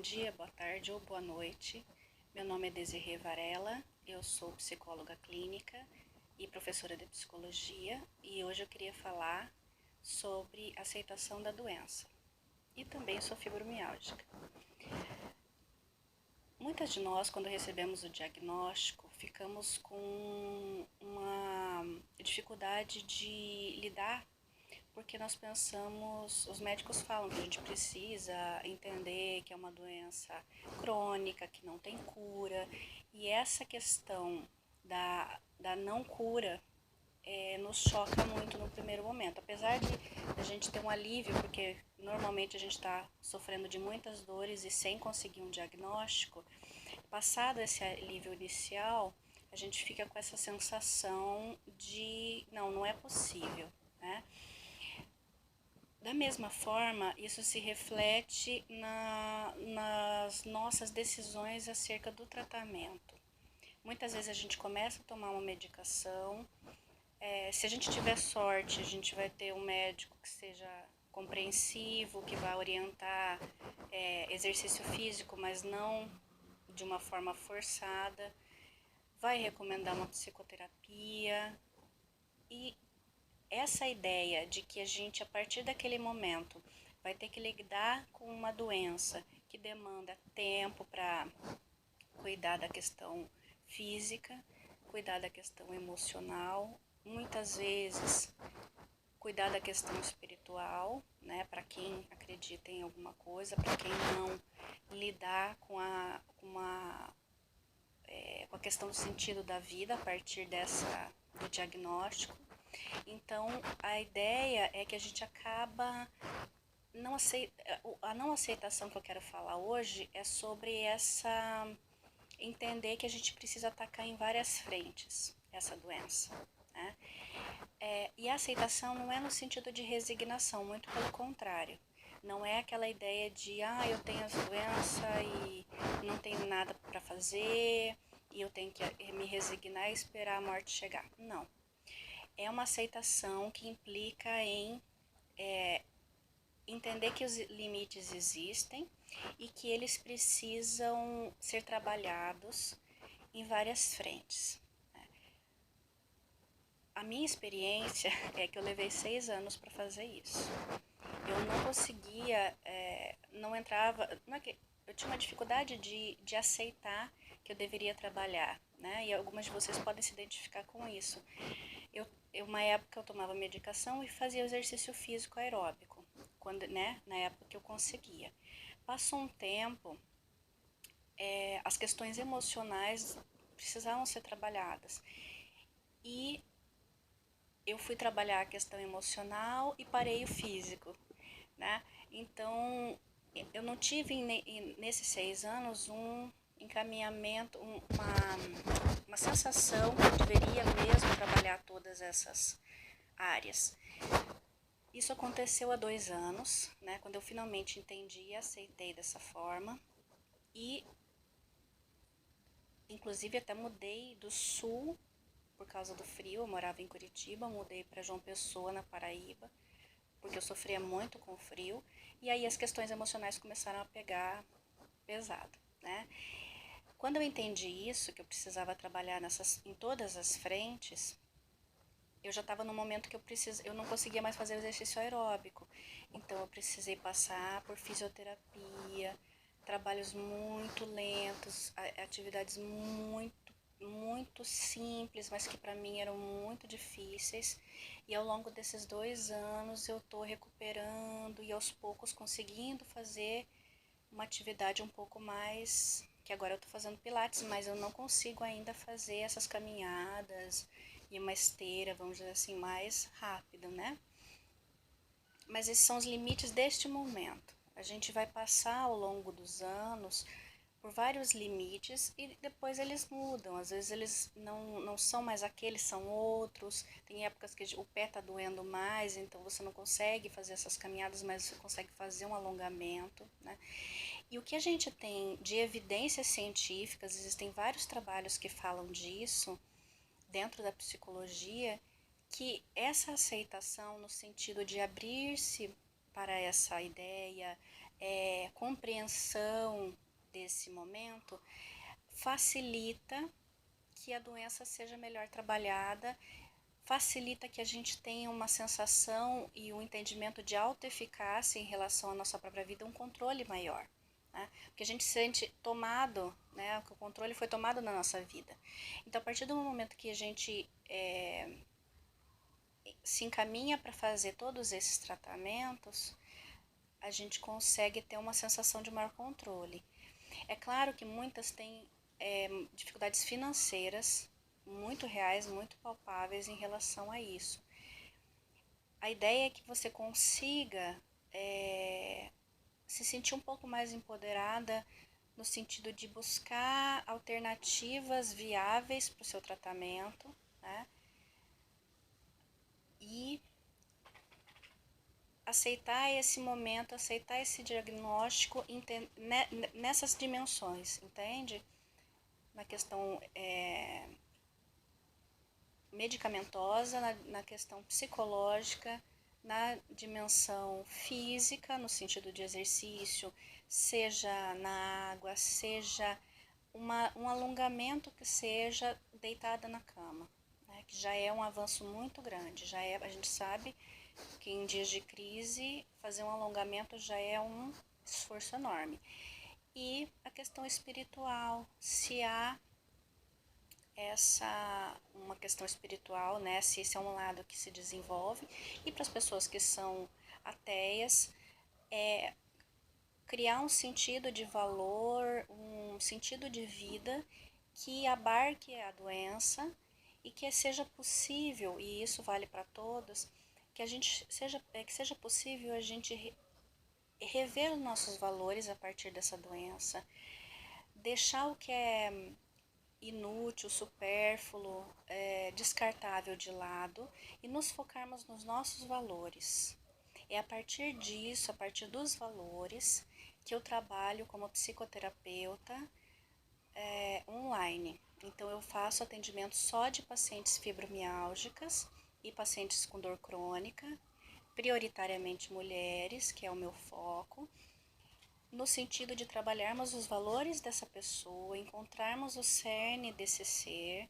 dia, boa tarde ou boa noite. Meu nome é Desirê Varela, eu sou psicóloga clínica e professora de psicologia e hoje eu queria falar sobre aceitação da doença e também sou fibromialgica. Muitas de nós, quando recebemos o diagnóstico, ficamos com uma dificuldade de lidar porque nós pensamos, os médicos falam que a gente precisa entender que é uma doença crônica, que não tem cura, e essa questão da não cura nos choca muito no primeiro momento. Apesar de a gente ter um alívio, porque normalmente a gente está sofrendo de muitas dores e sem conseguir um diagnóstico, passado esse alívio inicial, a gente fica com essa sensação de não é possível, né? Da mesma forma, isso se reflete nas nossas decisões acerca do tratamento. Muitas vezes a gente começa a tomar uma medicação, se a gente tiver sorte, a gente vai ter um médico que seja compreensivo, que vai orientar exercício físico, mas não de uma forma forçada, vai recomendar uma psicoterapia e essa ideia de que a gente, a partir daquele momento, vai ter que lidar com uma doença que demanda tempo para cuidar da questão física, cuidar da questão emocional, muitas vezes cuidar da questão espiritual, né, para quem acredita em alguma coisa, para quem não, lidar com a questão do sentido da vida a partir do diagnóstico. Então, a ideia é que a gente acaba a não aceitação que eu quero falar hoje é sobre entender que a gente precisa atacar em várias frentes essa doença, né? E a aceitação não é no sentido de resignação, muito pelo contrário. Não é aquela ideia de, eu tenho essa doença e não tenho nada para fazer e eu tenho que me resignar e esperar a morte chegar. Não. É uma aceitação que implica em entender que os limites existem e que eles precisam ser trabalhados em várias frentes. A minha experiência é que eu levei 6 anos para fazer isso. Eu não conseguia, não entrava, eu tinha uma dificuldade de aceitar que eu deveria trabalhar, né? E algumas de vocês podem se identificar com isso. Uma época eu tomava medicação e fazia exercício físico aeróbico, na época que eu conseguia. Passou um tempo, as questões emocionais precisavam ser trabalhadas. E eu fui trabalhar a questão emocional e parei o físico, né? Então, eu não tive nesses 6 anos um encaminhamento, uma sensação que eu deveria mesmo trabalhar todas essas áreas. Isso aconteceu há 2 anos, né, quando eu finalmente entendi e aceitei dessa forma. E, inclusive, até mudei do sul por causa do frio. Eu morava em Curitiba, mudei para João Pessoa, na Paraíba, porque eu sofria muito com o frio. E aí as questões emocionais começaram a pegar pesado, né? Quando eu entendi isso, que eu precisava trabalhar em todas as frentes, eu já estava no momento que eu não conseguia mais fazer o exercício aeróbico. Então eu precisei passar por fisioterapia, trabalhos muito lentos, atividades muito simples, mas que para mim eram muito difíceis. E ao longo desses 2 anos eu estou recuperando e aos poucos conseguindo fazer uma atividade um pouco mais, que agora eu estou fazendo pilates, mas eu não consigo ainda fazer essas caminhadas e uma esteira, vamos dizer assim, mais rápido, né? Mas esses são os limites deste momento. A gente vai passar ao longo dos anos por vários limites e depois eles mudam. Às vezes eles não são mais aqueles, são outros. Tem épocas que o pé está doendo mais, então você não consegue fazer essas caminhadas, mas você consegue fazer um alongamento, né? E o que a gente tem de evidências científicas, existem vários trabalhos que falam disso dentro da psicologia, que essa aceitação no sentido de abrir-se para essa ideia, compreensão desse momento, facilita que a doença seja melhor trabalhada, facilita que a gente tenha uma sensação e um entendimento de autoeficácia em relação à nossa própria vida, um controle maior. Né? Porque a gente se sente tomado, né? O controle foi tomado na nossa vida. Então, a partir do momento que a gente se encaminha para fazer todos esses tratamentos, a gente consegue ter uma sensação de maior controle. É claro que muitas têm dificuldades financeiras muito reais, muito palpáveis em relação a isso. A ideia é que você consiga se sentir um pouco mais empoderada no sentido de buscar alternativas viáveis para o seu tratamento, né? E aceitar esse momento, aceitar esse diagnóstico nessas dimensões, entende? Na questão medicamentosa, na questão psicológica, na dimensão física, no sentido de exercício, seja na água, seja um alongamento que seja deitada na cama, né, que já é um avanço muito grande. A gente sabe que em dias de crise fazer um alongamento já é um esforço enorme. E a questão espiritual, se há uma questão espiritual, né, se esse é um lado que se desenvolve, e para as pessoas que são ateias, criar um sentido de valor, um sentido de vida que abarque a doença e que seja possível, e isso vale para todos, que seja possível a gente rever os nossos valores a partir dessa doença, deixar o que é inútil, supérfluo, descartável de lado e nos focarmos nos nossos valores. É a partir disso, a partir dos valores, que eu trabalho como psicoterapeuta online. Então, eu faço atendimento só de pacientes fibromiálgicas e pacientes com dor crônica, prioritariamente mulheres, que é o meu foco, no sentido de trabalharmos os valores dessa pessoa, encontrarmos o cerne desse ser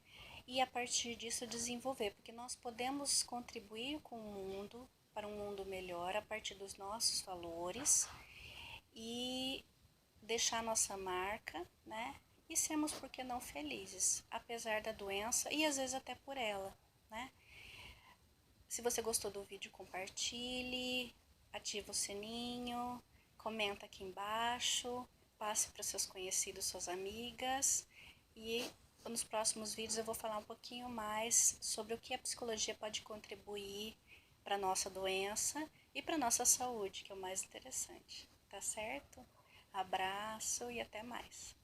e a partir disso desenvolver, porque nós podemos contribuir com o mundo, para um mundo melhor, a partir dos nossos valores e deixar nossa marca, né? E sermos, por que não, felizes, apesar da doença e às vezes até por ela, né? Se você gostou do vídeo, compartilhe, ativa o sininho, comenta aqui embaixo, passe para seus conhecidos, suas amigas, e nos próximos vídeos eu vou falar um pouquinho mais sobre o que a psicologia pode contribuir para a nossa doença e para a nossa saúde, que é o mais interessante, tá certo? Abraço e até mais!